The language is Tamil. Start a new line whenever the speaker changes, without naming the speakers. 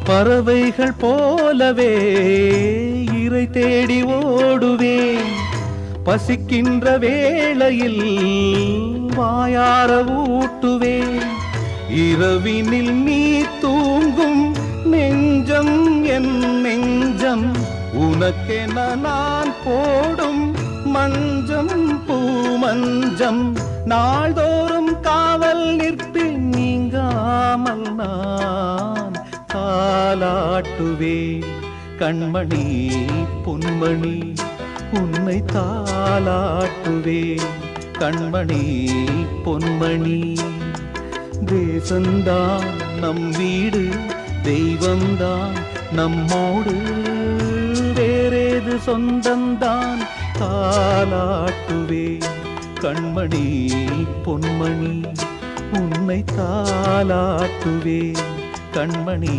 பறவைகள் போலவே இரை தேடி ஓடுவேன். பசிக்கின்ற வேளையில் வாயார ஊட்டுவேன். இரவினில் நீ தூங்கும் நெஞ்சம் என் நெஞ்சம், உனக்கென நான் போடும் மஞ்சம் பூமஞ்சம். நாள்தோறும் காவல் நிற்பேன், நீங்காமல் நான் தாலாட்டுவேன். கண்மணி பொன்மணி உன்னை தாலாட்டுவேன். கண்மணி பொன்மணி. தேசந்தான் நம் வீடு, தெய்வந்தான் நம்மோடு, வேறேது சொந்தந்தான். தாலாட்டுவேன் கண்மணி பொன்மணி உன்னை தாலாட்டுவேன். கண்மணி